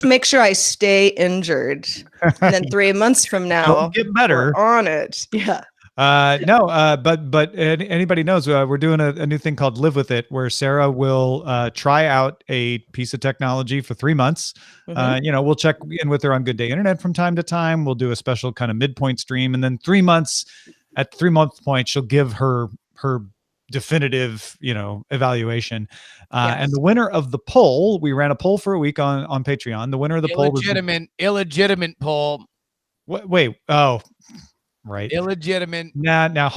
make sure I stay injured. And then 3 months from now, Don't get better we're on it. Yeah. But anybody knows we're doing a new thing called Live With It, where Sarah will try out a piece of technology for 3 months. We'll check in with her on Good Day Internet from time to time. We'll do a special kind of midpoint stream, and then 3 months, at the 3 month point, she'll give her definitive, evaluation. And the winner of the poll, we ran a poll for a week on Patreon. The winner of the poll was illegitimate poll. Wait. Oh, right. Illegitimate. Now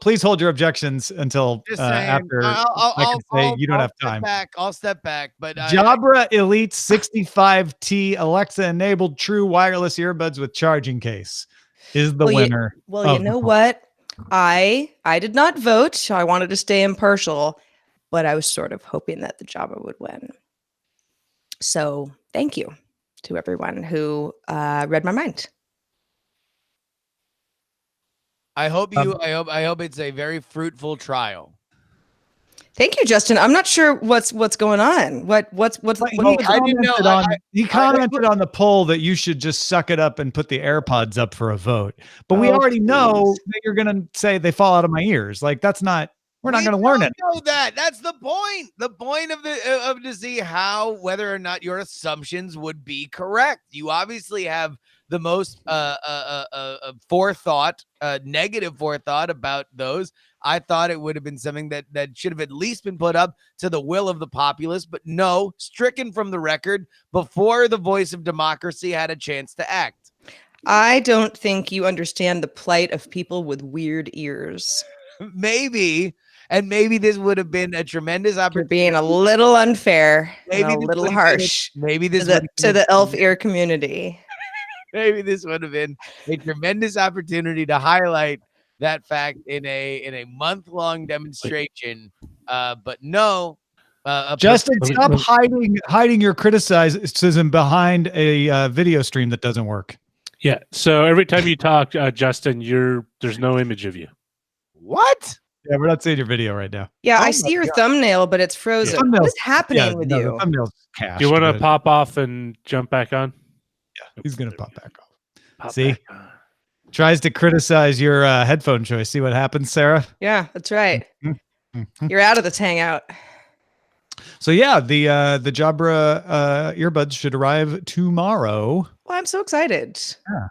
please hold your objections until after I can say you don't have time. I'll step back. But Jabra Elite 65T Alexa enabled true wireless earbuds with charging case is the winner. You know what? I did not vote. I wanted to stay impartial, but I was sort of hoping that the Jabra would win. So thank you to everyone who read my mind. I hope it's a very fruitful trial. Thank you, Justin. I'm not sure what's going on. I didn't know. He commented on the poll that you should just suck it up and put the AirPods up for a vote. But we already know that you're going to say they fall out of my ears. Like we're not going to learn it. Know that. That's the point. The point of to see whether or not your assumptions would be correct. You obviously have the most negative forethought about those. I thought it would have been something that should have at least been put up to the will of the populace, but no, stricken from the record before the voice of democracy had a chance to act. I don't think you understand the plight of people with weird ears. Maybe this would have been a tremendous opportunity. You're being a little unfair, maybe a little harsh. Maybe this to the elf ear community. Maybe this would have been a tremendous opportunity to highlight that fact in a month-long demonstration. But no, Justin, stop hiding your criticism behind a video stream that doesn't work. Yeah. So every time you talk, Justin, there's no image of you. What? Yeah, we're not seeing your video right now. Yeah, I see your thumbnail, but it's frozen. What is happening with you? The thumbnail's cached. Do you want to pop off and jump back on? Yeah, he's going to pop back off. See? Tries to criticize your headphone choice. See what happens, Sarah? Yeah, that's right. You're out of this hangout. So yeah, the Jabra earbuds should arrive tomorrow. Well, I'm so excited. Yeah.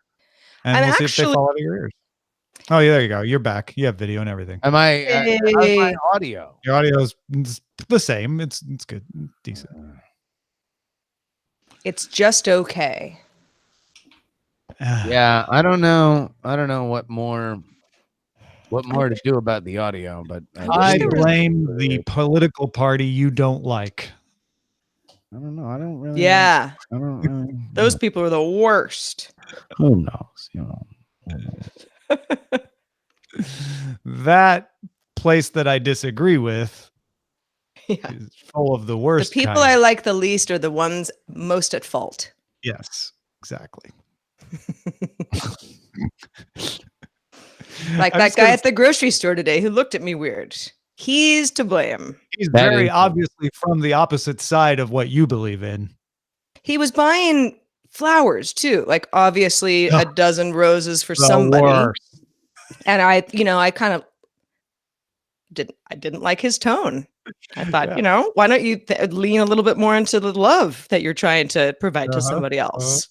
And we'll see if they fall out of your ears. Oh, yeah, there you go. You're back. You have video and everything. How's my audio? Your audio is the same. It's good. Decent. It's just okay. Yeah, I don't know what more to do about the audio, but I blame the political party you don't like. I don't know. I don't really. Yeah. I don't really. Those people are the worst. Who knows? That place that I disagree with is full of the worst. The people I like the least are the ones most at fault. Yes, exactly. Like that guy at the grocery store today who looked at me weird. He's to blame. He's very obviously from the opposite side of what you believe in. He was buying flowers too, like obviously a dozen roses for somebody. Worst. And I kind of didn't like his tone. I thought, why don't you lean a little bit more into the love that you're trying to provide to somebody else?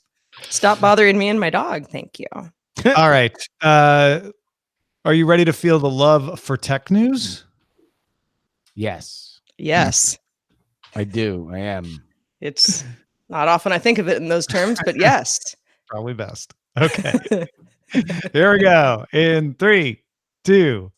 Stop bothering me and my dog. Thank you. All right. Are you ready to feel the love for tech news? Yes. Yes. I do. I am. It's not often I think of it in those terms, but yes. Probably best. Okay. Here we go. In 3, 2.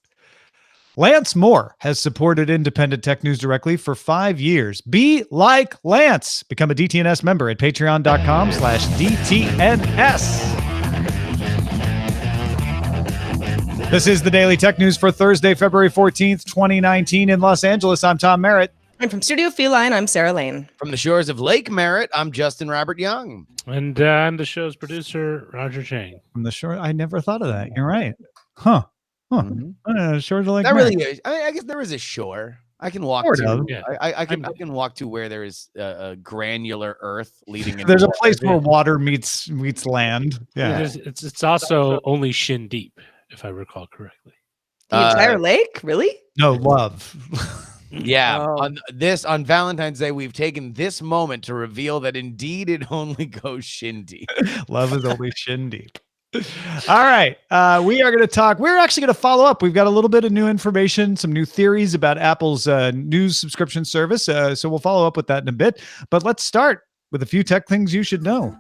Lance Moore has supported independent tech news directly for 5 years. Be like Lance. Become a DTNS member at patreon.com/DTNS. This is the Daily Tech News for Thursday, February 14th, 2019 in Los Angeles. I'm Tom Merritt. And from Studio Feline, I'm Sarah Lane. From the shores of Lake Merritt, I'm Justin Robert Young. And I'm the show's producer, Roger Chang. From the shore, I never thought of that. You're right. Huh. Mm-hmm. Shores of Lake that Merritt. really is. I guess there is a shore. I can walk Sort to. of. Yeah. I can walk to where there is a granular earth leading. There's a into place where water meets land. Yeah. It's also only shin deep, if I recall correctly. The entire lake? Really? No love. Yeah, Oh. on Valentine's Day, we've taken this moment to reveal that indeed it only goes shin deep. Love is only shin deep. All right. We are going to talk. We're actually going to follow up. We've got a little bit of new information, some new theories about Apple's news subscription service. So we'll follow up with that in a bit. But let's start with a few tech things you should know.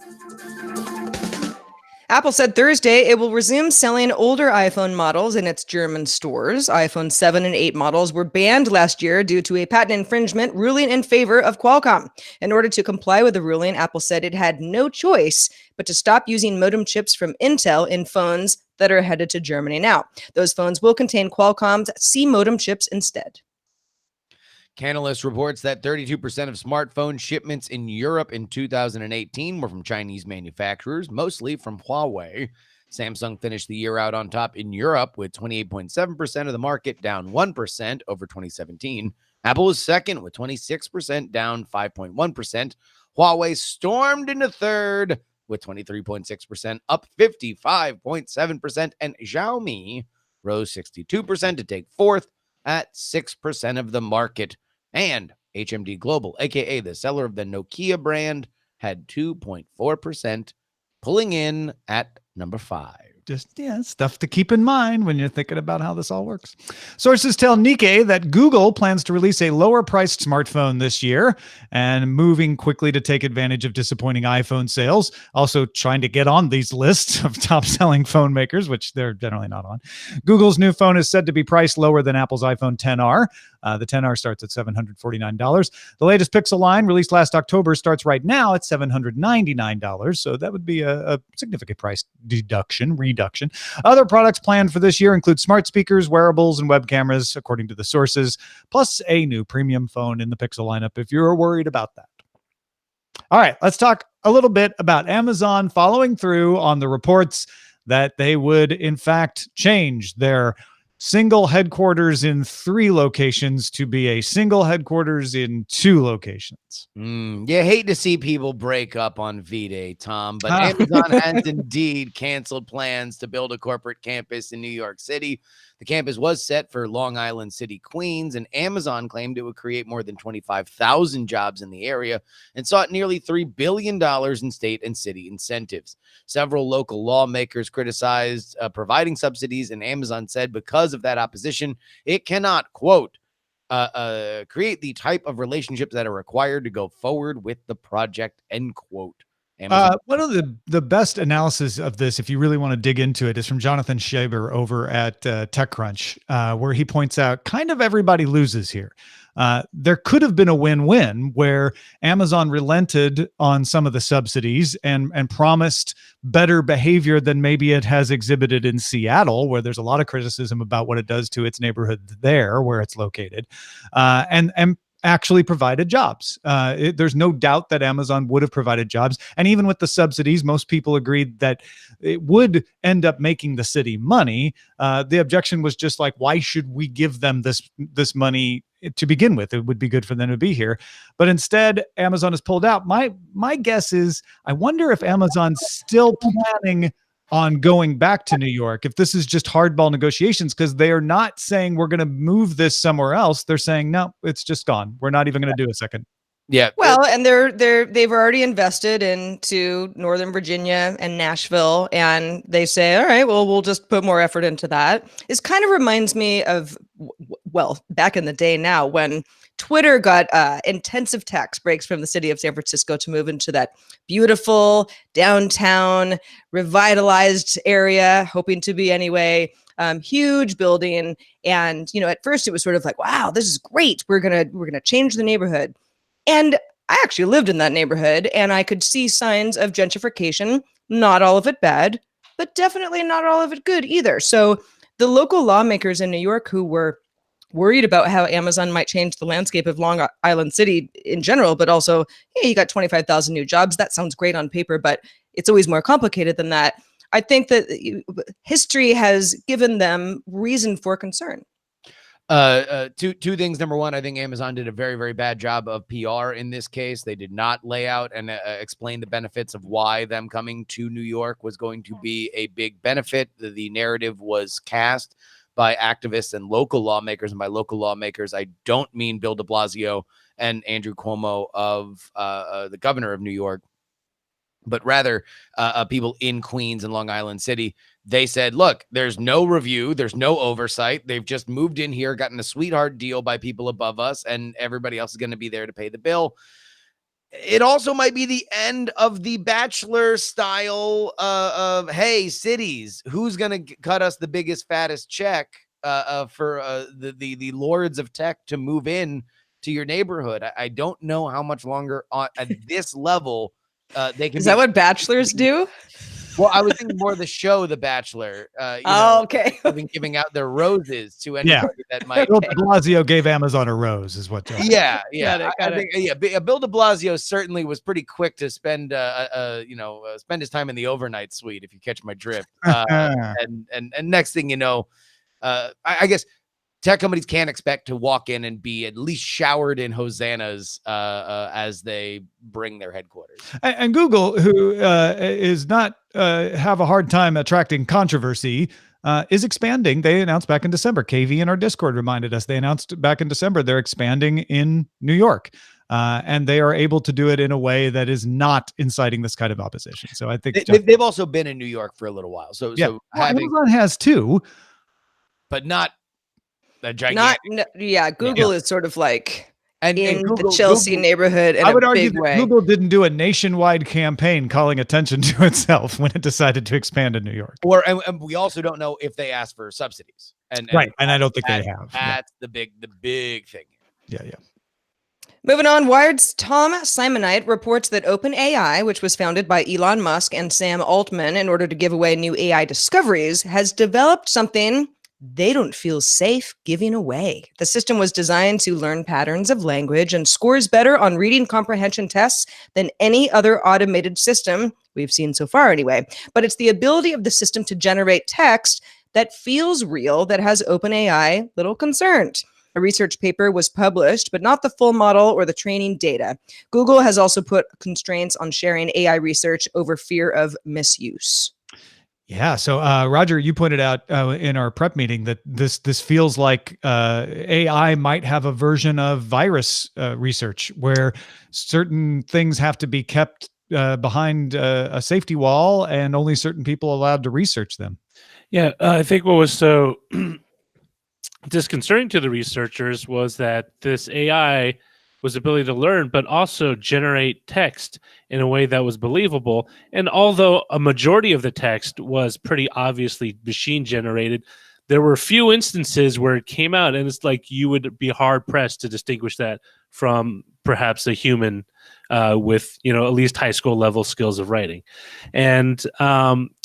Apple said Thursday it will resume selling older iPhone models in its German stores. iPhone 7 and 8 models were banned last year due to a patent infringement ruling in favor of Qualcomm. In order to comply with the ruling, Apple said it had no choice but to stop using modem chips from Intel in phones that are headed to Germany now. Those phones will contain Qualcomm's C modem chips instead. Canalys reports that 32% of smartphone shipments in Europe in 2018 were from Chinese manufacturers, mostly from Huawei. Samsung finished the year out on top in Europe with 28.7% of the market, down 1% over 2017. Apple was second with 26%, down 5.1%. Huawei stormed into third with 23.6%, up 55.7%. And Xiaomi rose 62% to take fourth at 6% of the market. And HMD Global, aka the seller of the Nokia brand, had 2.4%, pulling in at number 5. Just, stuff to keep in mind when you're thinking about how this all works. Sources tell Nikkei that Google plans to release a lower priced smartphone this year and moving quickly to take advantage of disappointing iPhone sales. Also trying to get on these lists of top selling phone makers, which they're generally not on. Google's new phone is said to be priced lower than Apple's iPhone XR. The XR starts at $749. The latest Pixel line, released last October, starts right now at $799. So that would be a significant price reduction. Other products planned for this year include smart speakers, wearables, and web cameras, according to the sources, plus a new premium phone in the Pixel lineup if you're worried about that. All right, let's talk a little bit about Amazon following through on the reports that they would, in fact, change their single headquarters in 3 locations to be a single headquarters in 2 locations. You hate to see people break up on V-Day, Tom, but Amazon has indeed canceled plans to build a corporate campus in New York City. The campus was set for Long Island City, Queens, and Amazon claimed it would create more than 25,000 jobs in the area and sought nearly $3 billion in state and city incentives. Several local lawmakers criticized providing subsidies, and Amazon said because of that opposition, it cannot, quote, create the type of relationships that are required to go forward with the project, end quote. One of the best analysis of this, if you really want to dig into it, is from Jonathan Shaber over at TechCrunch, where he points out kind of everybody loses here. There could have been a win-win where Amazon relented on some of the subsidies and promised better behavior than maybe it has exhibited in Seattle, where there's a lot of criticism about what it does to its neighborhood there, where it's located, and actually provided jobs. There's no doubt that Amazon would have provided jobs. And even with the subsidies, most people agreed that it would end up making the city money. The objection was just like, why should we give them this money to begin with? It would be good for them to be here. But instead, Amazon has pulled out. My guess is, I wonder if Amazon's still planning on going back to New York, if this is just hardball negotiations, because they are not saying we're going to move this somewhere else. They're saying, no, it's just gone. We're not even going to do a second. Yeah. Well, and they've already invested into Northern Virginia and Nashville, and they say, all right, well, we'll just put more effort into that. This kind of reminds me of, well, back in the day now when Twitter got intensive tax breaks from the city of San Francisco to move into that beautiful downtown revitalized area, hoping to be anyway. Huge building, and at first it was sort of like, wow, this is great. We're gonna change the neighborhood. And I actually lived in that neighborhood, and I could see signs of gentrification. Not all of it bad, but definitely not all of it good either. So the local lawmakers in New York who were worried about how Amazon might change the landscape of Long Island City in general, but also, hey, you got 25,000 new jobs. That sounds great on paper, but it's always more complicated than that. I think that history has given them reason for concern. Two things. Number one, I think Amazon did a very, very bad job of PR in this case. They did not lay out and explain the benefits of why them coming to New York was going to be a big benefit. The narrative was cast by activists and local lawmakers, and by local lawmakers, I don't mean Bill de Blasio and Andrew Cuomo of the governor of New York, but rather people in Queens and Long Island City. They said, look, there's no review, there's no oversight. They've just moved in here, gotten a sweetheart deal by people above us, and everybody else is going to be there to pay the bill. It also might be the end of the Bachelor style of, hey, cities, who's going to cut us the biggest, fattest check for the lords of tech to move in to your neighborhood. I don't know how much longer at this level they can. Is that what bachelors do? Well, I was thinking more of the show, The Bachelor. Okay. Giving out their roses to anybody that might. Bill de Blasio gave Amazon a rose, is what. Yeah. Got it. Bill de Blasio certainly was pretty quick to spend, spend his time in the overnight suite, if you catch my drift. And next thing you know, I guess tech companies can't expect to walk in and be at least showered in hosannas as they bring their headquarters. And Google, who is not have a hard time attracting controversy, is expanding. They announced back in December. KV in our Discord reminded us they announced back in December they're expanding in New York. And they are able to do it in a way that is not inciting this kind of opposition. So I think they've also been in New York for a little while. So Amazon has too, but not a gigantic. Google is sort of like in Google, the Chelsea neighborhood in I would a argue big that way. Google didn't do a nationwide campaign calling attention to itself when it decided to expand in New York. And we also don't know if they asked for subsidies. And I don't think they have. That's the big thing. Yeah. Moving on, Wired's Tom Simonite reports that OpenAI, which was founded by Elon Musk and Sam Altman in order to give away new AI discoveries, has developed something they don't feel safe giving away. The system was designed to learn patterns of language and scores better on reading comprehension tests than any other automated system we've seen so far anyway. But it's the ability of the system to generate text that feels real that has OpenAI little concerned. A research paper was published, but not the full model or the training data. Google has also put constraints on sharing AI research over fear of misuse. Yeah. So, Roger, you pointed out in our prep meeting that this feels like AI might have a version of virus research where certain things have to be kept behind a safety wall and only certain people allowed to research them. Yeah, I think what was so disconcerting to the researchers was that this AI was ability to learn, but also generate text in a way that was believable. And although a majority of the text was pretty obviously machine generated, there were a few instances where it came out and it's like you would be hard pressed to distinguish that from perhaps a human with, at least high school level skills of writing. And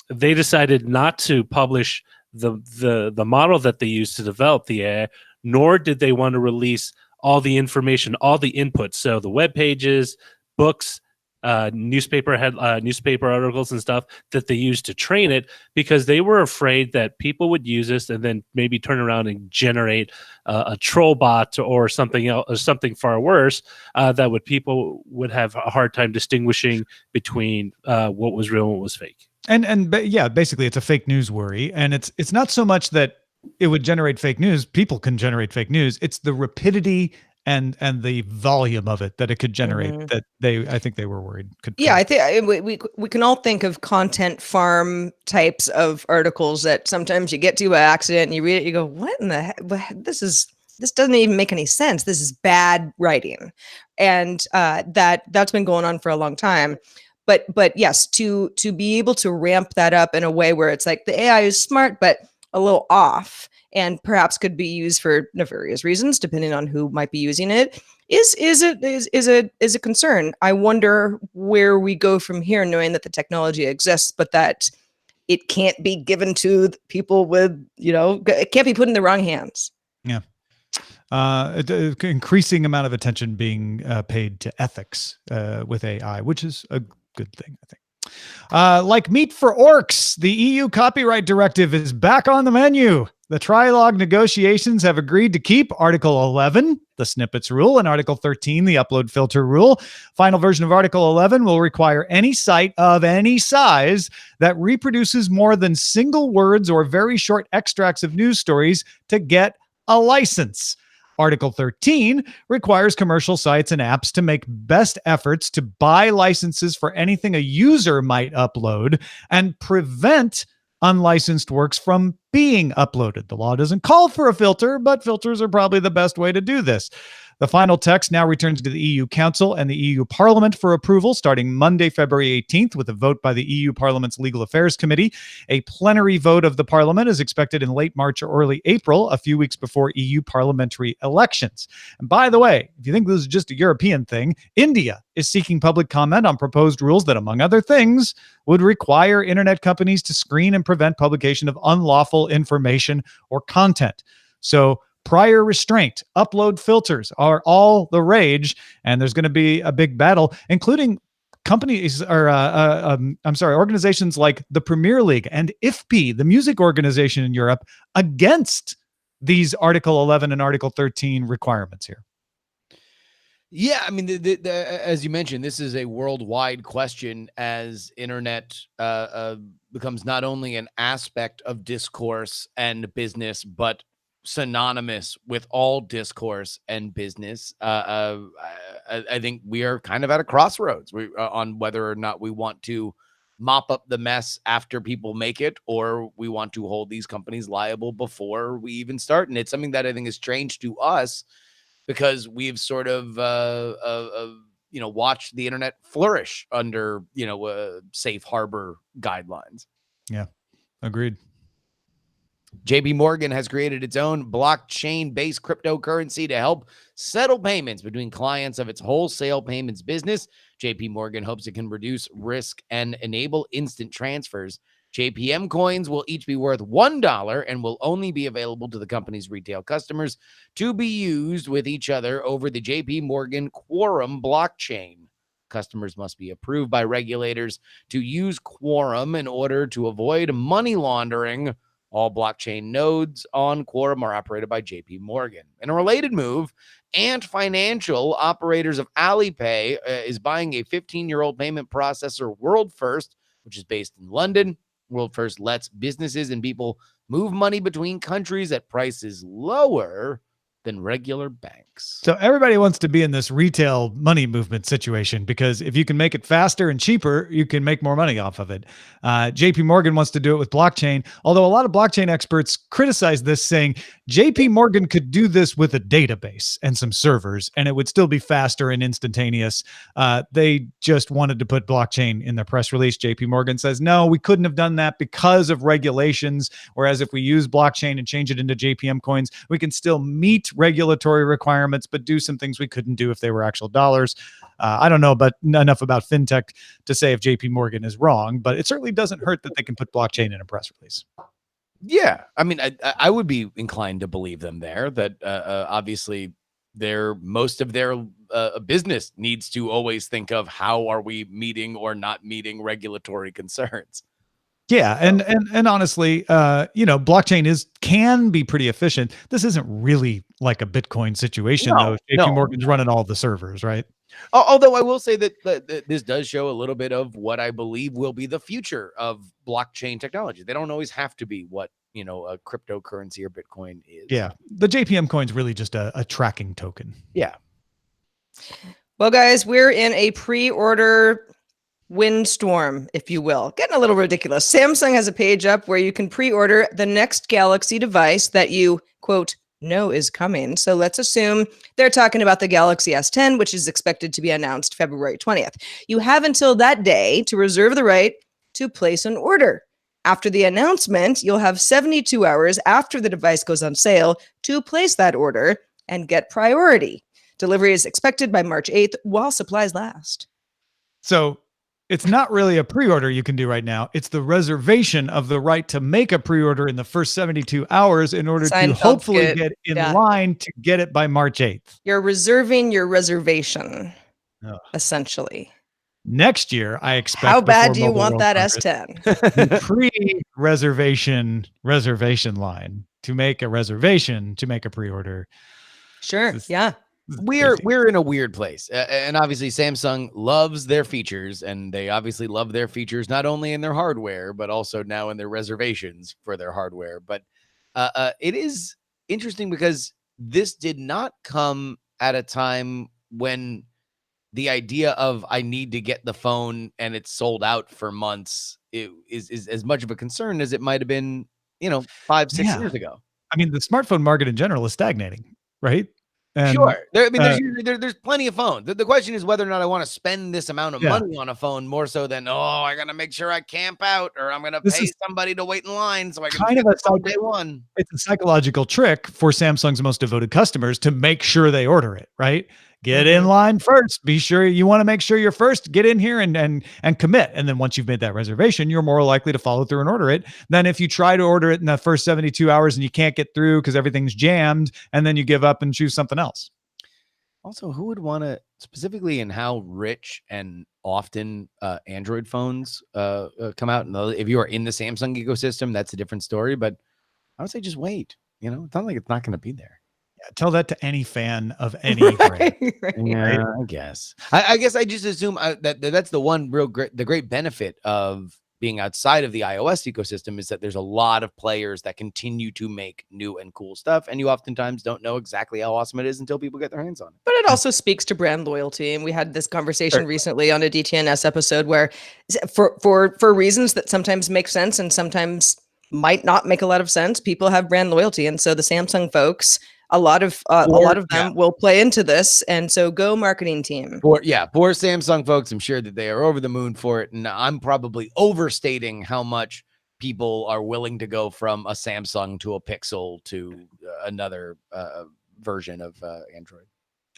they decided not to publish the model that they used to develop the AI, nor did they want to release all the information, all the inputs. So the web pages, books, newspaper articles and stuff that they used to train it, because they were afraid that people would use this and then maybe turn around and generate a troll bot or something else, or something far worse, that people would have a hard time distinguishing between what was real and what was fake. And yeah, basically it's a fake news worry. And it's not so much that it would generate fake news. People can generate fake news. It's the rapidity and the volume of it that it could generate that I think they were worried could. Yeah, I think we can all think of content farm types of articles that sometimes you get to by accident and you read it, you go, what in the heck? This doesn't even make any sense. This is bad writing. And that's been going on for a long time. But yes, to be able to ramp that up in a way where it's like the AI is smart, but a little off, and perhaps could be used for nefarious reasons, depending on who might be using it, is a concern. I wonder where we go from here, knowing that the technology exists, but that it can't be given to people with, it can't be put in the wrong hands. Yeah. Increasing amount of attention being paid to ethics with AI, which is a good thing, I think. Like meat for orcs, the EU copyright directive is back on the menu. The trilogue negotiations have agreed to keep Article 11, the snippets rule, and Article 13, the upload filter rule. Final version of Article 11 will require any site of any size that reproduces more than single words or very short extracts of news stories to get a license. Article 13 requires commercial sites and apps to make best efforts to buy licenses for anything a user might upload and prevent unlicensed works from being uploaded. The law doesn't call for a filter, but filters are probably the best way to do this. The final text now returns to the EU Council and the EU Parliament for approval starting Monday, February 18th, with a vote by the EU Parliament's Legal Affairs Committee. A plenary vote of the Parliament is expected in late March or early April, a few weeks before EU parliamentary elections. And by the way, if you think this is just a European thing, India is seeking public comment on proposed rules that, among other things, would require internet companies to screen and prevent publication of unlawful information or content. So, prior restraint, upload filters are all the rage, and there's going to be a big battle, including companies or organizations like the Premier League and IFPI, the music organization in Europe, against these Article 11 and Article 13 requirements here. Yeah, I mean, as you mentioned, this is a worldwide question as internet becomes not only an aspect of discourse and business, but synonymous with all discourse and business. I think we are kind of at a crossroads on whether or not we want to mop up the mess after people make it, or we want to hold these companies liable before we even start. And it's something that I think is strange to us because we've sort of watched the internet flourish under safe harbor guidelines. Yeah, agreed. JPMorgan has created its own blockchain-based cryptocurrency to help settle payments between clients of its wholesale payments business. JPMorgan hopes it can reduce risk and enable instant transfers. JPM coins will each be worth $1 and will only be available to the company's retail customers to be used with each other over the JPMorgan Quorum blockchain. Customers must be approved by regulators to use Quorum in order to avoid money laundering. All blockchain nodes on Quorum are operated by JPMorgan. In a related move, Ant Financial, operators of Alipay, is buying a 15-year-old payment processor, World First, which is based in London. World First lets businesses and people move money between countries at prices lower than regular banks. So everybody wants to be in this retail money movement situation because if you can make it faster and cheaper, you can make more money off of it. JPMorgan wants to do it with blockchain, although a lot of blockchain experts criticize this, saying JPMorgan could do this with a database and some servers, and it would still be faster and instantaneous. They just wanted to put blockchain in their press release. JPMorgan says, no, we couldn't have done that because of regulations, whereas if we use blockchain and change it into JPM coins, we can still meet regulatory requirements, but do some things we couldn't do if they were actual dollars. I don't know enough about fintech to say if JPMorgan is wrong, but it certainly doesn't hurt that they can put blockchain in a press release. Yeah, I mean, I would be inclined to believe them there that obviously most of their business needs to always think of how are we meeting or not meeting regulatory concerns. Yeah, and honestly, blockchain can be pretty efficient. This isn't really like a Bitcoin situation, though. JPMorgan's running all the servers, right? Although I will say that this does show a little bit of what I believe will be the future of blockchain technology. They don't always have to be what a cryptocurrency or Bitcoin is. Yeah, the JPM coin's really just a tracking token. Yeah. Well, guys, we're in a pre-order windstorm, if you will. Getting a little ridiculous. Samsung has a page up where you can pre-order the next Galaxy device that you, quote, know is coming. So let's assume they're talking about the Galaxy S10, which is expected to be announced February 20th. You have until that day to reserve the right to place an order. After the announcement, you'll have 72 hours after the device goes on sale to place that order and get priority. Delivery is expected by March 8th while supplies last. So it's not really a pre-order you can do right now. It's the reservation of the right to make a pre-order in the first 72 hours in order to hopefully get in line to get it by March 8th. You're reserving your reservation, essentially. Next year, I expect. How bad before do you Mobile want World that Congress, S10? the pre-reservation line to make a reservation to make a pre-order. Sure. This- Yeah. this is We're crazy. we're in a weird place, and obviously Samsung loves their features, and they obviously love their features not only in their hardware but also now in their reservations for their hardware. But it is interesting because this did not come at a time when the idea of I need to get the phone and it's sold out for months is as much of a concern as it might have been, 5-6 Yeah. years ago. I mean, the smartphone market in general is stagnating, right? And, Sure. There's uh, usually there's plenty of phones. The question is whether or not I want to spend this amount of Yeah. money on a phone more so than, I got to make sure I camp out, or I'm going to This pay is somebody to wait in line so I can kind get of the a phone day one. It's a psychological trick for Samsung's most devoted customers to make sure they order it, right? Get in line first. Be sure you want to make sure you're first. Get in here and commit. And then once you've made that reservation, you're more likely to follow through and order it than if you try to order it in the first 72 hours and you can't get through because everything's jammed, and then you give up and choose something else. Also, who would want to, specifically in how rich and often Android phones come out? And if you are in the Samsung ecosystem, that's a different story. But I would say just wait. It's not like it's not going to be there. Yeah, tell that to any fan of any brand. Yeah, I guess. I guess I just assume that that's the one the great benefit of being outside of the iOS ecosystem is that there's a lot of players that continue to make new and cool stuff, and you oftentimes don't know exactly how awesome it is until people get their hands on it. But it also speaks to brand loyalty, and we had this conversation recently on a DTNS episode where, for reasons that sometimes make sense and sometimes might not make a lot of sense, people have brand loyalty, and so the Samsung folks, a lot of them will play into this, and so go marketing team. Poor Samsung folks, I'm sure that they are over the moon for it, and I'm probably overstating how much people are willing to go from a Samsung to a Pixel to another version of Android.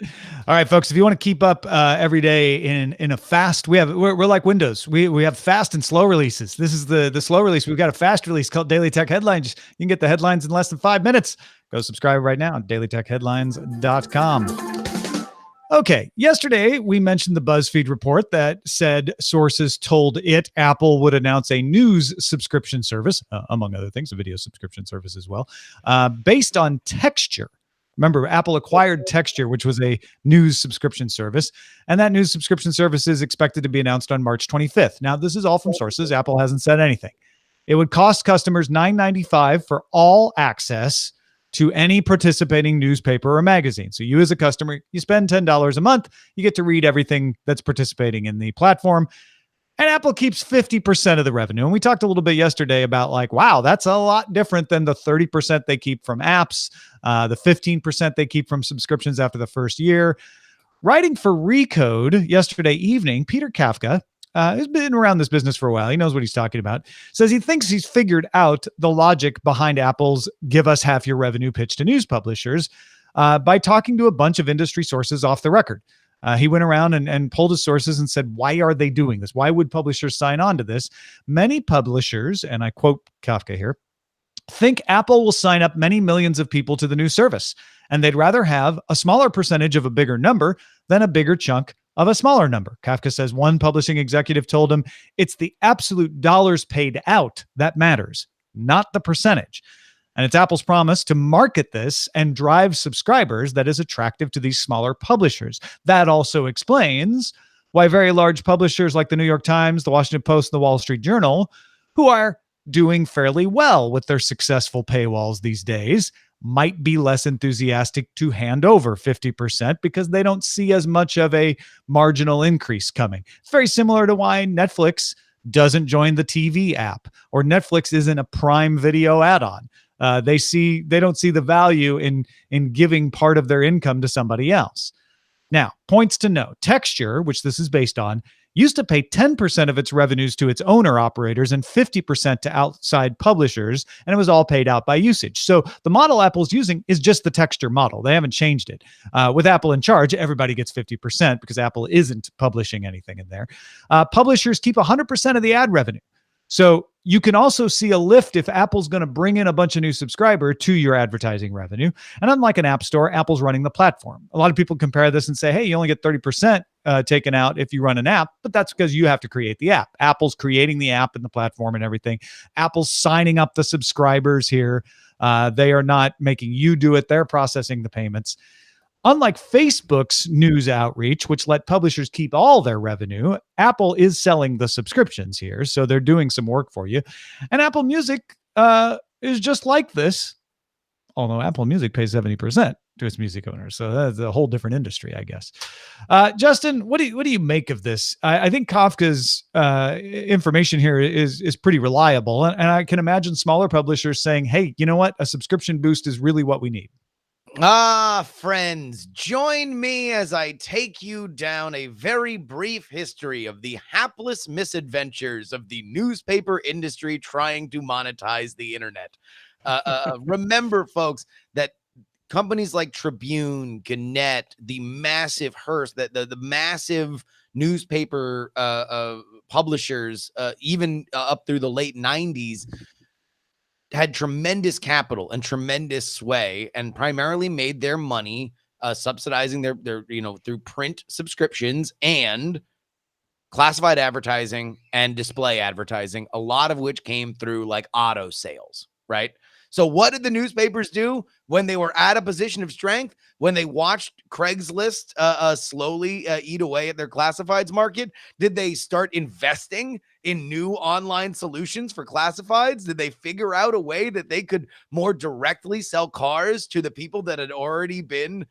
All right, folks, if you want to keep up every day in a fast, we're like Windows. We have fast and slow releases. This is the slow release. We've got a fast release called Daily Tech Headlines. You can get the headlines in less than 5 minutes. Go subscribe right now at dailytechheadlines.com. Okay, yesterday we mentioned the BuzzFeed report that said sources told it Apple would announce a news subscription service, among other things, a video subscription service as well, based on texture. Remember, Apple acquired Texture, which was a news subscription service, and that news subscription service is expected to be announced on March 25th. Now, this is all from sources. Apple hasn't said anything. It would cost customers $9.95 for all access to any participating newspaper or magazine. So you as a customer, you spend $10 a month, you get to read everything that's participating in the platform. And Apple keeps 50% of the revenue. And we talked a little bit yesterday about wow, that's a lot different than the 30% they keep from apps, the 15% they keep from subscriptions after the first year. Writing for Recode yesterday evening, Peter Kafka, who's been around this business for a while, he knows what he's talking about, says he thinks he's figured out the logic behind Apple's give us half your revenue pitch to news publishers by talking to a bunch of industry sources off the record. He went around and pulled his sources and said, why are they doing this? Why would publishers sign on to this? Many publishers, and I quote Kafka here, think Apple will sign up many millions of people to the new service, and they'd rather have a smaller percentage of a bigger number than a bigger chunk of a smaller number. Kafka says one publishing executive told him, it's the absolute dollars paid out that matters, not the percentage. And it's Apple's promise to market this and drive subscribers that is attractive to these smaller publishers. That also explains why very large publishers like the New York Times, the Washington Post, and the Wall Street Journal, who are doing fairly well with their successful paywalls these days, might be less enthusiastic to hand over 50% because they don't see as much of a marginal increase coming. It's very similar to why Netflix doesn't join the TV app, or Netflix isn't a Prime Video add-on. They don't see the value in giving part of their income to somebody else. Now, points to note, Texture, which this is based on, used to pay 10% of its revenues to its owner operators and 50% to outside publishers, and it was all paid out by usage. So the model Apple's using is just the Texture model. They haven't changed it. With Apple in charge, everybody gets 50% because Apple isn't publishing anything in there. Publishers keep 100% of the ad revenue. So you can also see a lift if Apple's going to bring in a bunch of new subscribers to your advertising revenue. And unlike an app store, Apple's running the platform. A lot of people compare this and say, hey, you only get 30%. taken out if you run an app, but that's because you have to create the app. Apple's creating the app and the platform and everything. Apple's signing up the subscribers here. They are not making you do it. They're processing the payments. Unlike Facebook's news outreach, which let publishers keep all their revenue, Apple is selling the subscriptions here. So they're doing some work for you. And Apple Music is just like this, although Apple Music pays 70% to its music owners. So that's a whole different industry, I guess. Justin, what do you make of this? I think Kafka's information here is pretty reliable. And I can imagine smaller publishers saying, hey, you know what? A subscription boost is really what we need. Friends, join me as I take you down a very brief history of the hapless misadventures of the newspaper industry trying to monetize the internet. Remember, folks, that companies like Tribune, Gannett, the massive Hearst, the massive newspaper publishers, even up through the late 90s, had tremendous capital and tremendous sway, and primarily made their money subsidizing their through print subscriptions and classified advertising and display advertising, a lot of which came through like auto sales, right? So what did the newspapers do when they were at a position of strength, when they watched Craigslist slowly eat away at their classifieds market? Did they start investing in new online solutions for classifieds? Did they figure out a way that they could more directly sell cars to the people that had already been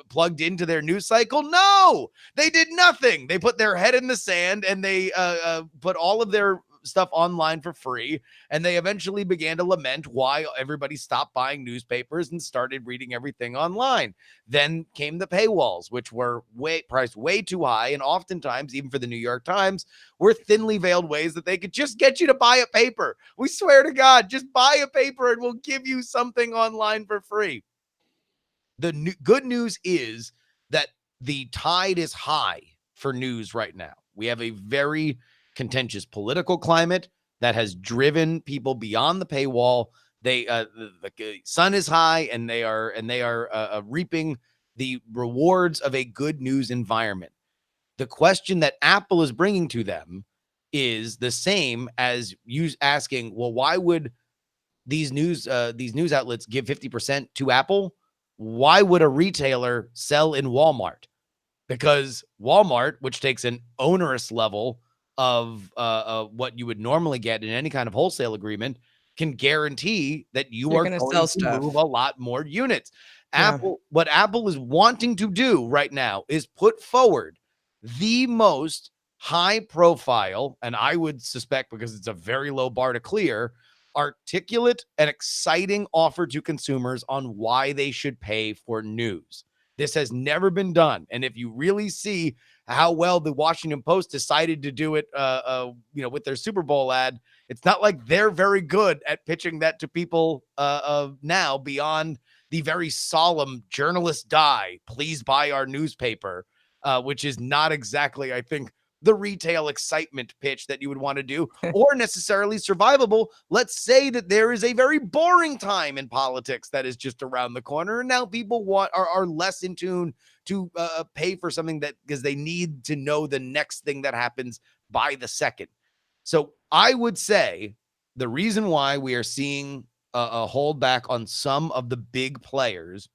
plugged into their news cycle? No, they did nothing. They put their head in the sand and they put all of their stuff online for free, and they eventually began to lament why everybody stopped buying newspapers and started reading everything online. Then came the paywalls, which were priced way too high, and oftentimes, even for the New York Times, were thinly veiled ways that they could just get you to buy a paper. We swear to God, just buy a paper and we'll give you something online for free. The good news is that the tide is high for news right now. We have a very contentious political climate that has driven people beyond the paywall. The sun is high, and they are reaping the rewards of a good news environment. The question that Apple is bringing to them is the same as you asking, well, why would these news outlets give 50% to Apple? Why would a retailer sell in Walmart? Because Walmart, which takes an onerous level of what you would normally get in any kind of wholesale agreement, can guarantee that you're going to sell stuff, move a lot more units. Yeah. What Apple is wanting to do right now is put forward the most high profile, and I would suspect, because it's a very low bar to clear, articulate and exciting offer to consumers on why they should pay for news. This has never been done. And if you really see how well the Washington Post decided to do it, with their Super Bowl ad, it's not like they're very good at pitching that to people now, beyond the very solemn "journalists die, please buy our newspaper," which is not exactly, I think, the retail excitement pitch that you would want to do, or necessarily survivable. Let's say that there is a very boring time in politics that is just around the corner, and now people are less in tune to pay for something that, because they need to know the next thing that happens by the second. So I would say the reason why we are seeing a holdback on some of the big players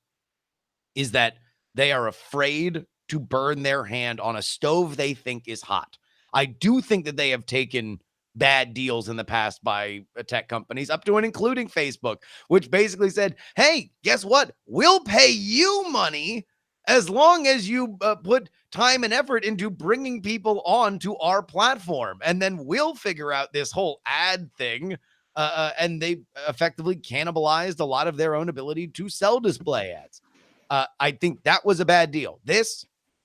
is that they are afraid to burn their hand on a stove they think is hot. I do think that they have taken bad deals in the past by tech companies, up to and including Facebook, which basically said, hey, guess what? We'll pay you money as long as you put time and effort into bringing people on to our platform. And then we'll figure out this whole ad thing. And they effectively cannibalized a lot of their own ability to sell display ads. I think that was a bad deal.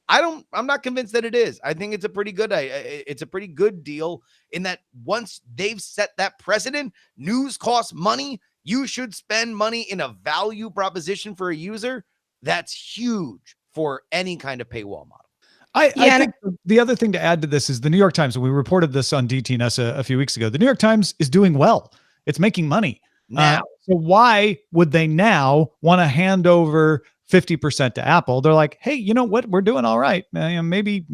I'm not convinced that it is. I think it's a pretty good deal, in that once they've set that precedent, news costs money. You should spend money in a value proposition for a user. That's huge for any kind of paywall model. I think the other thing to add to this is the New York Times. We reported this on DTNS a few weeks ago. The New York Times is doing well. It's making money now. So why would they now want to hand over 50% to Apple, they're like, hey, you know what? We're doing all right. Maybe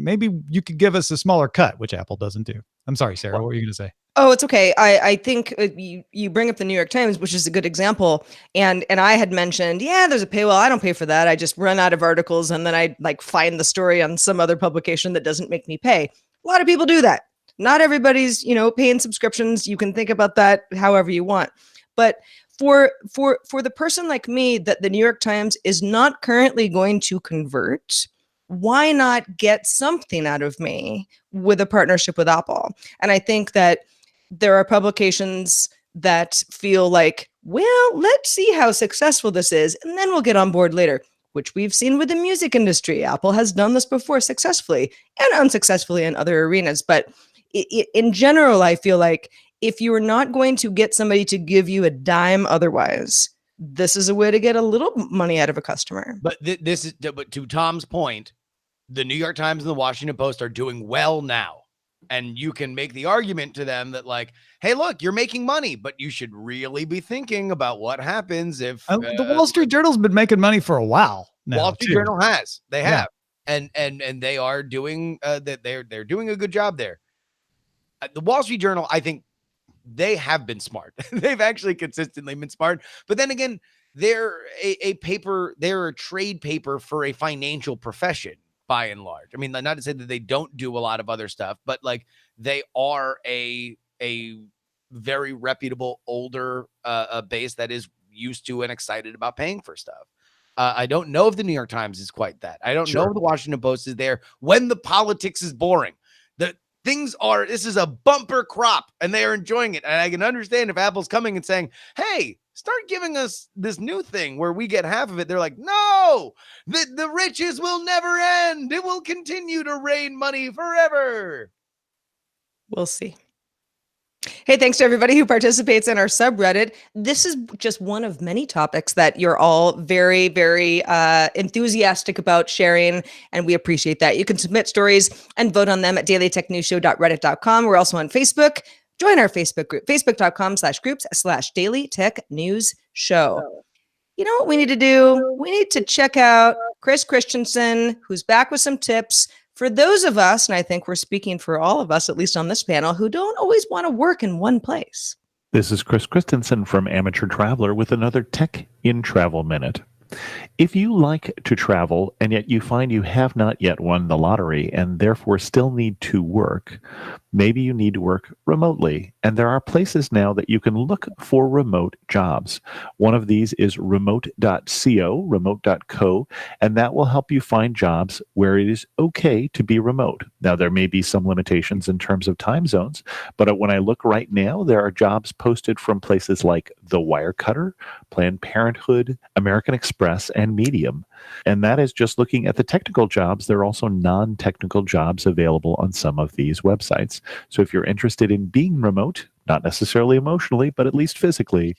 you could give us a smaller cut, which Apple doesn't do. I'm sorry, Sarah. What were you going to say? Oh, it's okay. I think you bring up the New York Times, which is a good example. And I had mentioned, yeah, there's a paywall. I don't pay for that. I just run out of articles and then I like find the story on some other publication that doesn't make me pay. A lot of people do that. Not everybody's, paying subscriptions. You can think about that however you want. But for the person like me that the New York Times is not currently going to convert, why not get something out of me with a partnership with Apple? And I think that there are publications that feel like, well, let's see how successful this is, and then we'll get on board later, which we've seen with the music industry. Apple has done this before successfully and unsuccessfully in other arenas. But in general, I feel like if you are not going to get somebody to give you a dime otherwise, this is a way to get a little money out of a customer. But but to Tom's point, the New York Times and the Washington Post are doing well now. And you can make the argument to them that like, hey, look, you're making money, but you should really be thinking about what happens if the Wall Street Journal's been making money for a while now. Wall Street Journal has. They have. And they are doing that. They're doing a good job there. The Wall Street Journal, I think they have been smart. They've actually consistently been smart. But then again, they're a paper, they're a trade paper for a financial profession. By and large, I mean, not to say that they don't do a lot of other stuff, but like they are a very reputable older base that is used to and excited about paying for stuff. I don't know if the New York Times is quite that. I don't know if the Washington Post is there when the politics is boring. The things are, this is a bumper crop and they are enjoying it. And I can understand if Apple's coming and saying, hey, start giving us this new thing where we get half of it. They're like, no, the riches will never end. It will continue to rain money forever. We'll see. Hey, thanks to everybody who participates in our subreddit. This is just one of many topics that you're all very, very enthusiastic about sharing, and we appreciate that. You can submit stories and vote on them at dailytechnewsshow.reddit.com. We're also on Facebook. Join our Facebook group, facebook.com/groups/Daily Tech News Show. You know what we need to do? We need to check out Chris Christensen, who's back with some tips for those of us, and I think we're speaking for all of us, at least on this panel, who don't always want to work in one place. This is Chris Christensen from Amateur Traveler with another Tech in Travel Minute. If you like to travel and yet you find you have not yet won the lottery and therefore still need to work, maybe you need to work remotely. And there are places now that you can look for remote jobs. One of these is remote.co, remote.co, and that will help you find jobs where it is okay to be remote. Now, there may be some limitations in terms of time zones, but when I look right now, there are jobs posted from places like The Wirecutter, Planned Parenthood, American Express, and Medium. And that is just looking at the technical jobs. There are also non-technical jobs available on some of these websites. So if you're interested in being remote, not necessarily emotionally, but at least physically,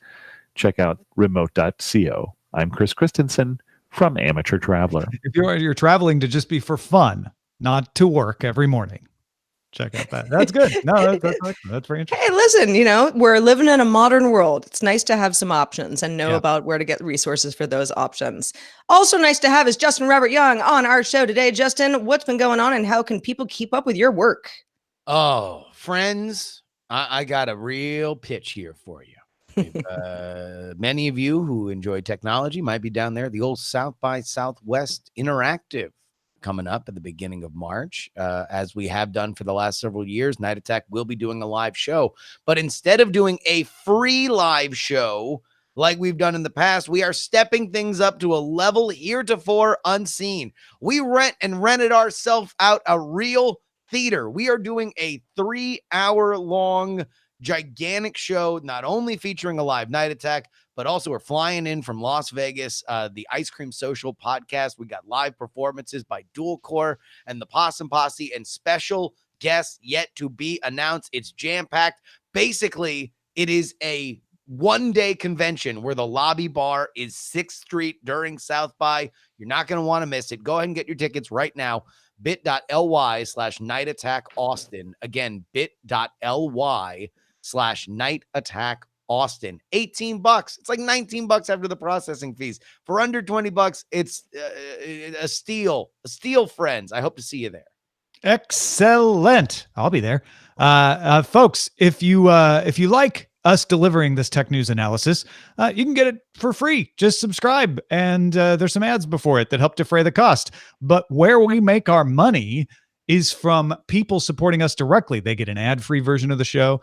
check out remote.co. I'm Chris Christensen from Amateur Traveler. If you're traveling to just be for fun, not to work every morning, check out that. That's good. No, that's very interesting. Hey, listen, we're living in a modern world. It's nice to have some options and know about where to get resources for those options. Also nice to have is Justin Robert Young on our show today. Justin, what's been going on and how can people keep up with your work? Oh, friends, I got a real pitch here for you. Many of you who enjoy technology might be down there at the old South by Southwest Interactive coming up at the beginning of March. As we have done for the last several years, Night Attack will be doing a live show. But instead of doing a free live show like we've done in the past, we are stepping things up to a level heretofore unseen. We rented ourselves out a real theater. We are doing a 3-hour-long gigantic show, not only featuring a live Night Attack, but also we're flying in from Las Vegas, the Ice Cream Social podcast. We got live performances by Dual Core and the Possum Posse and special guests yet to be announced. It's jam-packed. Basically, it is a one-day convention where the lobby bar is 6th Street during South by. You're not going to want to miss it. Go ahead and get your tickets right now. bit.ly/Night Attack Austin. Again, bit.ly/Night Attack Austin. $18. It's like $19 after the processing fees. For under $20, it's a steal. A steal, friends. I hope to see you there. Excellent. I'll be there. Folks, if you like us delivering this tech news analysis, you can get it for free. Just subscribe, and there's some ads before it that help defray the cost. But where we make our money is from people supporting us directly. They get an ad-free version of the show.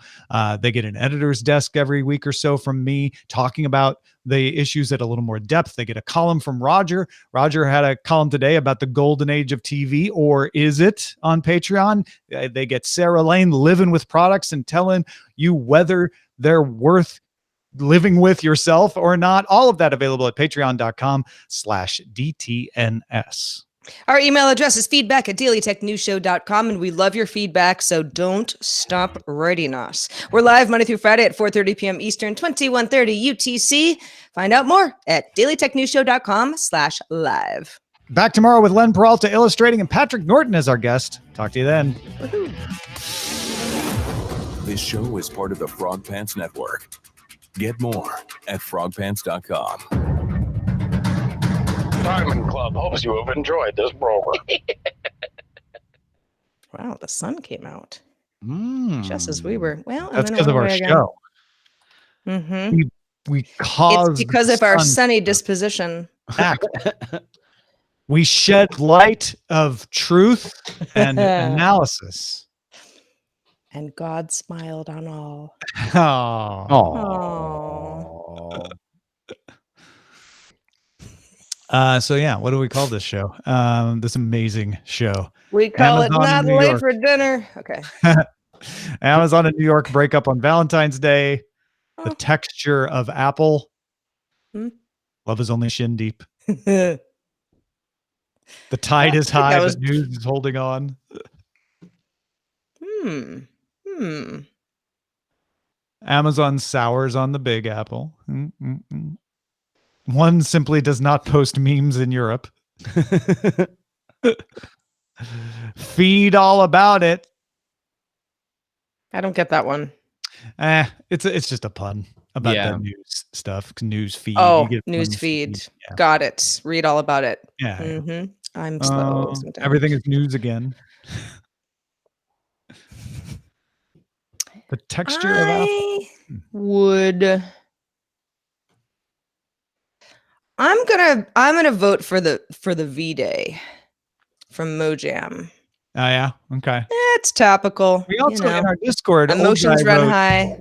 They get an editor's desk every week or so from me talking about the issues at a little more depth. They get a column from Roger. Roger had a column today about the golden age of TV, or is it, on Patreon? They get Sarah Lane living with products and telling you whether they're worth living with yourself or not. All of that available at patreon.com/DTNS. Our email address is feedback@dailytechnewsshow.com, and we love your feedback, so don't stop writing us. We're live Monday through Friday at 4:30 p.m. Eastern, 21:30 UTC. Find out more at dailytechnewsshow.com/live. Back tomorrow with Len Peralta illustrating and Patrick Norton as our guest. Talk to you then. This show is part of the Frog Pants Network. Get more at frogpants.com. Diamond Club hopes you have enjoyed this program. Wow, the sun came out Mm. just as we were. Well, That's because of our show. Mm-hmm. We caused It's because the of our sun sunny disposition. act. We shed light of truth and analysis. And God smiled on all. Oh. Oh. So yeah, what do we call this show? This amazing show. We call Amazon it not in New late York. for dinner. Okay. Amazon in New York breakup on Valentine's Day. The Oh. texture of apple. Hmm. Love is only shin deep. Hmm. The tide is I think that high, was- but news is holding on. Amazon sours on the Big Apple. One simply does not post memes in Europe. Feed all about it. I don't get that one. It's just a pun about Yeah. the news stuff. News feed. Oh, You get news one feed. Yeah. Got it. Read all about it. Yeah. Mm-hmm. I'm slow. sometimes. Everything is news again. The texture of apple. I would. I'm gonna vote for the V-Day from Mojam. Oh yeah. Okay. It's topical. We also you know. in our Discord. Emotions run high.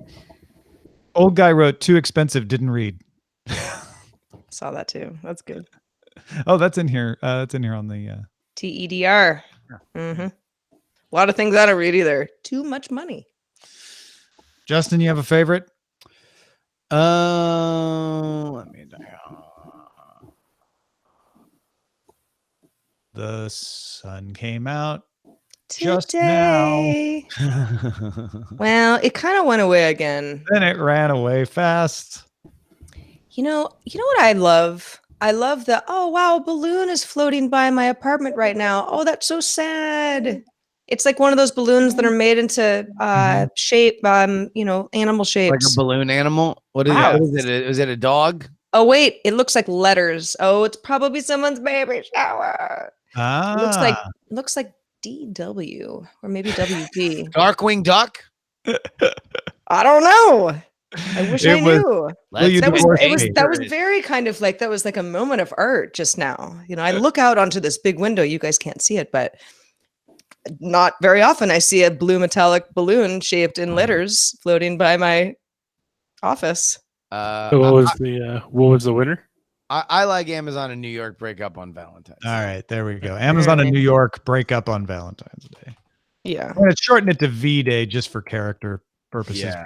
Old guy wrote too expensive. Didn't read. Saw that too. That's good. Oh, that's in here. That's in here on the. TEDR. Mm-hmm. A lot of things I don't read either. Too much money. Justin, you have a favorite? Let me. The sun came out just now. Today. Well, it kind of went away again. Then it ran away fast. You know what I love? I love the, oh wow, a balloon is floating by my apartment right now. Oh, that's so sad. It's like one of those balloons that are made into shape, animal shapes. Like a balloon animal? What is Wow. it? What is it? Is it a dog? Oh wait, it looks like letters. Oh, it's probably someone's baby shower. Ah, It looks like DW or maybe WP. Darkwing Duck? I don't know. I wish I It was- knew. Will you That was, divorce it was me? that was very kind of like, that was like a moment of art just now. I look out onto this big window. You guys can't see it, but not very often I see a blue metallic balloon shaped in letters floating by my office. So what was the winner? I like Amazon in New York breakup on Valentine's. all right, there we go. Amazon in New York break up on Valentine's Day. Yeah. I'm gonna shorten it to V-Day just for character purposes. Yeah.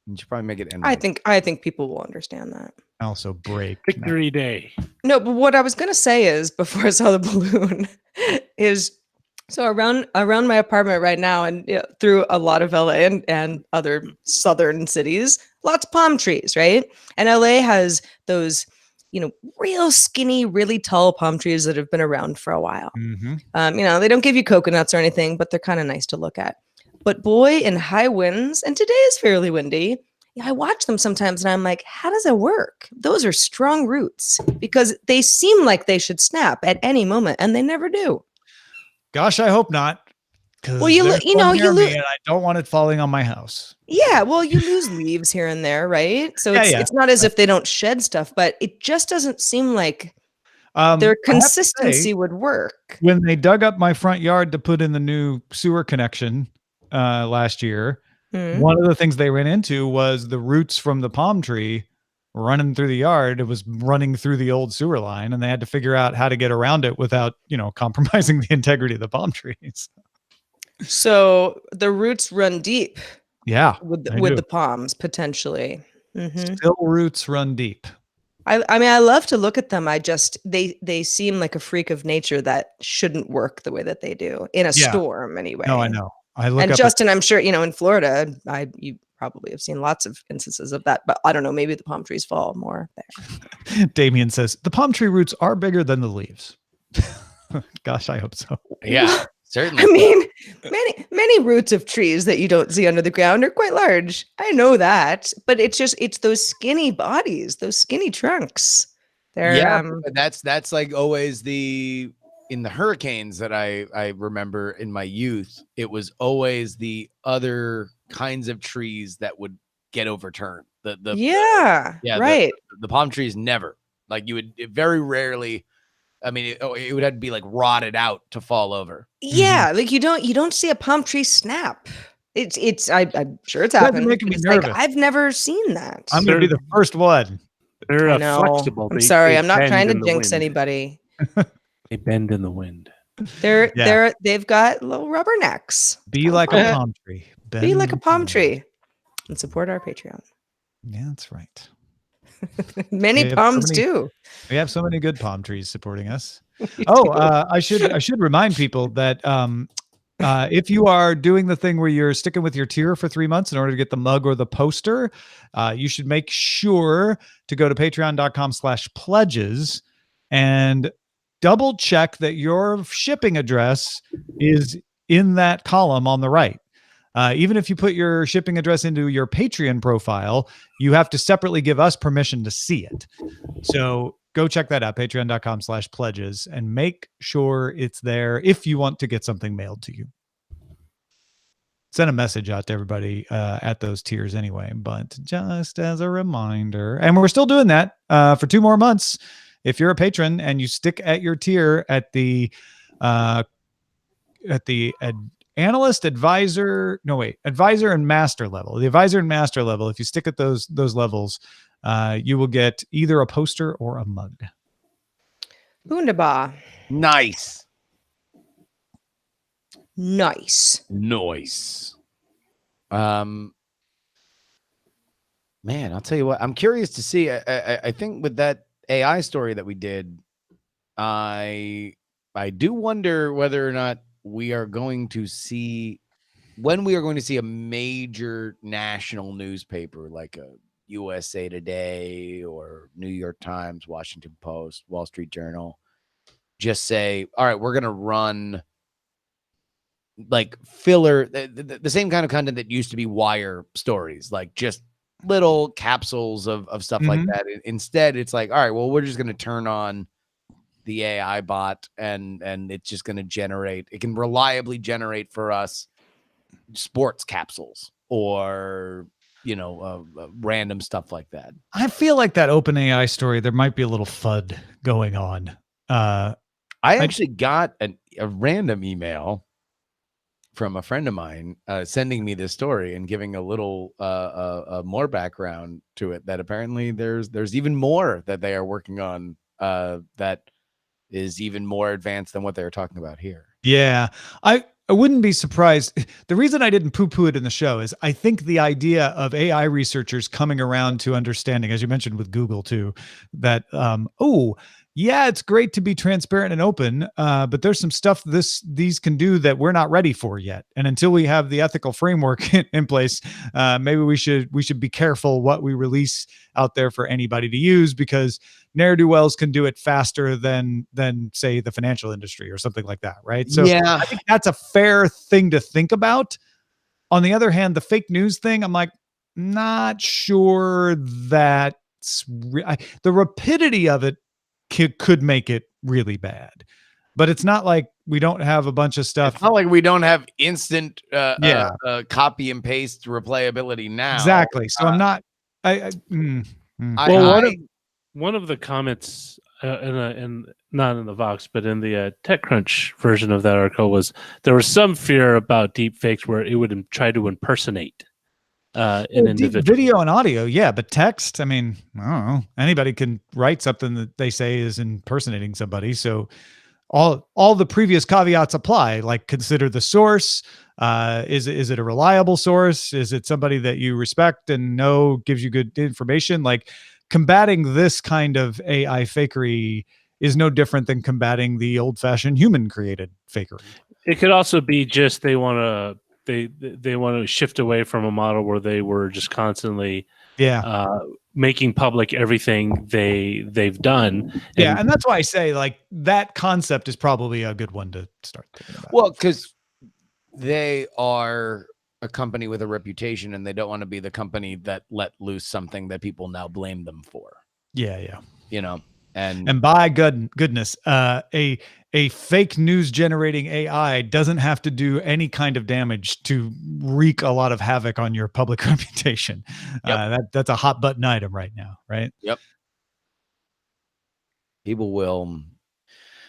You should probably make it end. I think people will understand that. Also break. Victory Day. No, but what I was gonna say is, before I saw the balloon, is so around my apartment right now, and through a lot of LA and other southern cities, lots of palm trees, right? And LA has those, real skinny, really tall palm trees that have been around for a while. Mm-hmm. They don't give you coconuts or anything, but they're kind of nice to look at. But boy, in high winds, and today is fairly windy, Yeah, I watch them sometimes and I'm like, how does it work? Those are strong roots because they seem like they should snap at any moment and they never do. Gosh, I hope not. Because Well, you there's you one know, near me and I don't want it falling on my house. yeah, well, you lose leaves here and there, right? So it's not as if they don't shed stuff, but it just doesn't seem like their I have to consistency say, would work. when they dug up my front yard to put in the new sewer connection last year, one of the things they ran into was the roots from the palm tree running through the yard. It was running through the old sewer line, and they had to figure out how to get around it without, compromising the integrity of the palm trees. So the roots run deep. Yeah, with they the do. palms potentially. Still roots run deep. I mean, I love to look at them. I just they seem like a freak of nature that shouldn't work the way that they do in a storm anyway. No, I know. I look And up Justin, I'm sure in Florida, you probably have seen lots of instances of that. But I don't know. Maybe the palm trees fall more there. Damien says the palm tree roots are bigger than the leaves. Gosh, I hope so. Yeah, certainly. I mean, many roots of trees that you don't see under the ground are quite large. I know that, but it's those skinny bodies, those skinny trunks. They're that's like always in the hurricanes that I remember in my youth, it was always the other kinds of trees that would get overturned. Right. The palm trees never. Like you would very rarely. I mean, it would have to be like rotted out to fall over. Yeah, like you don't see a palm tree snap. I'm sure it's happened. making me It's nervous. like, I've never seen that. I'm going to be the first one. They're I know. flexible. I'm They- sorry. they I'm not bend trying to in the jinx wind. anybody. They bend in the wind. They've got little rubber necks. Be like a palm tree. Be like a Bend palm in the tree and support our Patreon. wind. Yeah, that's right. Many We have palms so many- do. We have so many good palm trees supporting us. I should remind people that if you are doing the thing where you're sticking with your tier for 3 months in order to get the mug or the poster, you should make sure to go to patreon.com/pledges and double check that your shipping address is in that column on the right. Even if you put your shipping address into your Patreon profile, you have to separately give us permission to see it. So go check that out, patreon.com/pledges, and make sure it's there if you want to get something mailed to you. Send a message out to everybody at those tiers anyway, but just as a reminder, and we're still doing that for 2 more months. If you're a patron and you stick at your tier at the advisor and master level, the advisor and master level, if you stick at those levels, you will get either a poster or a mug. Wunderbar. Nice. Nice. Man, I'll tell you what, I'm curious to see. I think with that AI story that we did, I do wonder whether or not we are going to see a major national newspaper like a USA Today or New York Times, Washington Post, Wall Street Journal just say, all right, we're going to run like filler, the same kind of content that used to be wire stories, like just little capsules of stuff like that. Instead, it's like, all right, well, we're just going to turn on the AI bot and it's just going to generate, it can reliably generate for us sports capsules or, random stuff like that. I feel like that OpenAI story, there might be a little FUD going on. I actually got a random email from a friend of mine sending me this story and giving a little more background to it, that apparently there's even more that they are working on that is even more advanced than what they were talking about here. Yeah, I wouldn't be surprised. The reason I didn't poo-poo it in the show is I think the idea of AI researchers coming around to understanding, as you mentioned with Google too, that, yeah, it's great to be transparent and open, but there's some stuff these can do that we're not ready for yet. And until we have the ethical framework in place, maybe we should be careful what we release out there for anybody to use, because ne'er-do-wells can do it faster than say the financial industry or something like that, right? So yeah, I think that's a fair thing to think about. On the other hand, the fake news thing, I'm like, not sure that the rapidity of it could make it really bad, but it's not like we don't have a bunch of stuff. It's not like we don't have instant Yeah. copy and paste replayability now. Exactly. So I'm not. One of the comments in not in the Vox, but in the TechCrunch version of that article was there was some fear about deep fakes where it would try to impersonate an individual. Video and audio, yeah, but text, I mean, I don't know. Anybody can write something that they say is impersonating somebody. So all the previous caveats apply. Like, consider the source. Is it a reliable source? Is it somebody that you respect and know gives you good information? Like, combating this kind of AI fakery is no different than combating the old-fashioned human-created fakery. It could also be just they want to shift away from a model where they were just constantly making public everything they've done. And that's why I say, like, that concept is probably a good one to start thinking about. Well, because they are a company with a reputation, and they don't want to be the company that let loose something that people now blame them for. Yeah. You know, and by goodness, a fake news generating AI doesn't have to do any kind of damage to wreak a lot of havoc on your public reputation. Yep. That's a hot button item right now, right? Yep. People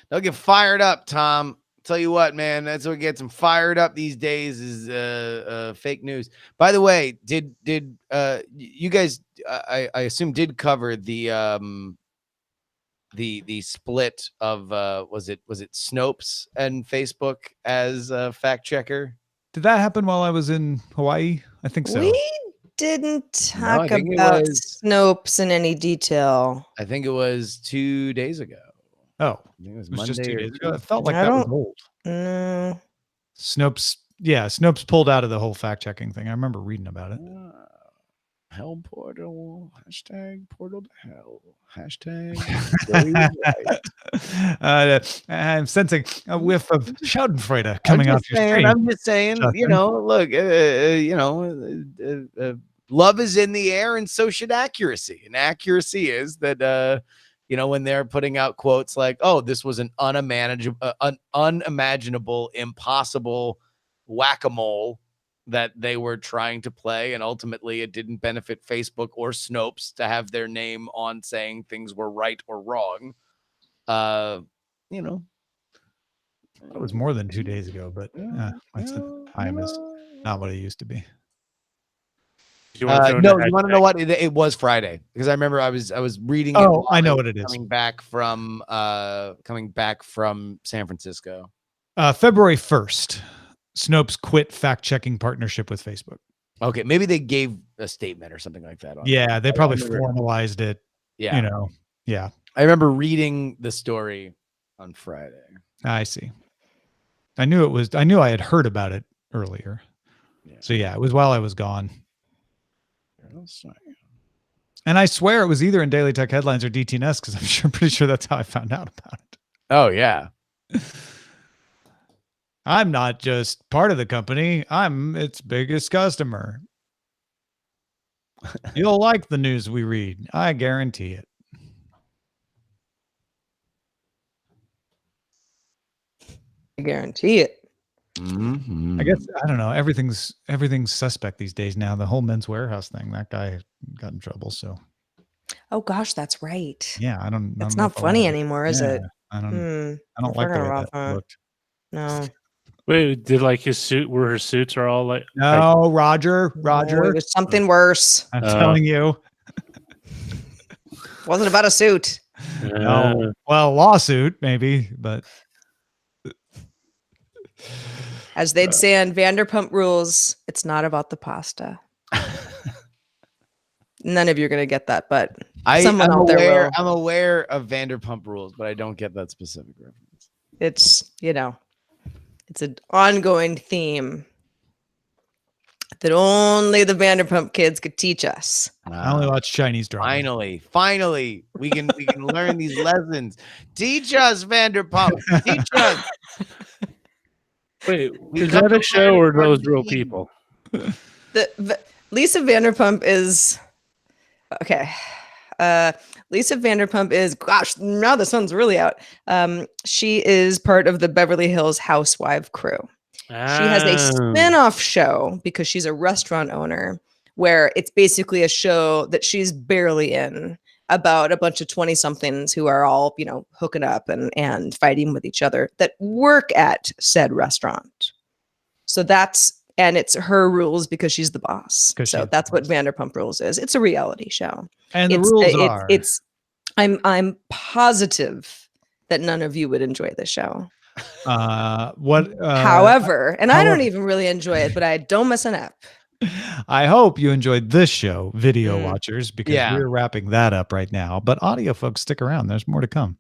they'll get fired up, Tom. Tell you what, man, that's what gets them fired up these days is fake news. By the way, did you guys I assume did cover the split of was it Snopes and Facebook as a fact checker? Did that happen while I was in Hawaii? I think so. We didn't talk about Snopes in any detail. I think it was 2 days ago. Oh, I think it was it was Monday just 2 or days ago. It felt like that was old. No. Snopes pulled out of the whole fact checking thing. I remember reading about it. Hell portal, hashtag portal to hell, hashtag. I'm sensing a whiff of Schadenfreude coming off your screen. I'm just saying, Justin. you know, look, love is in the air, and so should accuracy. And accuracy is that, when they're putting out quotes like, "Oh, this was an unimaginable, impossible whack-a-mole that they were trying to play, and ultimately it didn't benefit Facebook or Snopes to have their name on saying things were right or wrong." That was more than 2 days ago, but my time is not what it used to be. You want to know what it was Friday, because I remember I was reading. Oh, I know what it is. Coming back from San Francisco. February 1st, Snopes quit fact-checking partnership with Facebook. Okay, maybe they gave a statement or something like that. They probably formalized it. Yeah. Yeah. I remember reading the story on Friday. I see. I knew I had heard about it earlier. Yeah. So yeah, it was while I was gone. And I swear it was either in Daily Tech Headlines or DTNS, because I'm pretty sure that's how I found out about it. Oh, yeah. I'm not just part of the company. I'm its biggest customer. You'll like the news we read. I guarantee it. I guarantee it. Mm-hmm. I guess, I don't know. Everything's suspect these days now. The whole Men's Warehouse thing, that guy got in trouble. So. Oh gosh, that's right. Yeah, I don't. It's not funny anymore, is it? I don't like the way that looked. No. Wait, did his suits are all like? No, Roger. There's something worse. I'm telling you. Wasn't about a suit. No. Well, lawsuit maybe, but. As they'd say on Vanderpump Rules, it's not about the pasta. None of you are going to get that, but someone out there will. I'm aware of Vanderpump Rules, but I don't get that specific reference. It's, it's an ongoing theme that only the Vanderpump kids could teach us. I only watch Chinese drama. Finally, we can learn these lessons. Teach us, Vanderpump. Teach us. Wait, is that a show or those real people? Lisa Vanderpump is okay. Lisa Vanderpump is, gosh, now the sun's really out. She is part of the Beverly Hills Housewife crew. She has a spin-off show because she's a restaurant owner where it's basically a show that she's barely in about a bunch of 20-somethings who are all, hooking up and fighting with each other that work at said restaurant. So and it's her rules because she's the boss. So that's what Vanderpump Rules is. It's a reality show. And the rules are... I'm positive that none of you would enjoy this show. However, I don't even really enjoy it, but I don't mess it up. I hope you enjoyed this show, video watchers, because we're wrapping that up right now. But audio folks, stick around. There's more to come.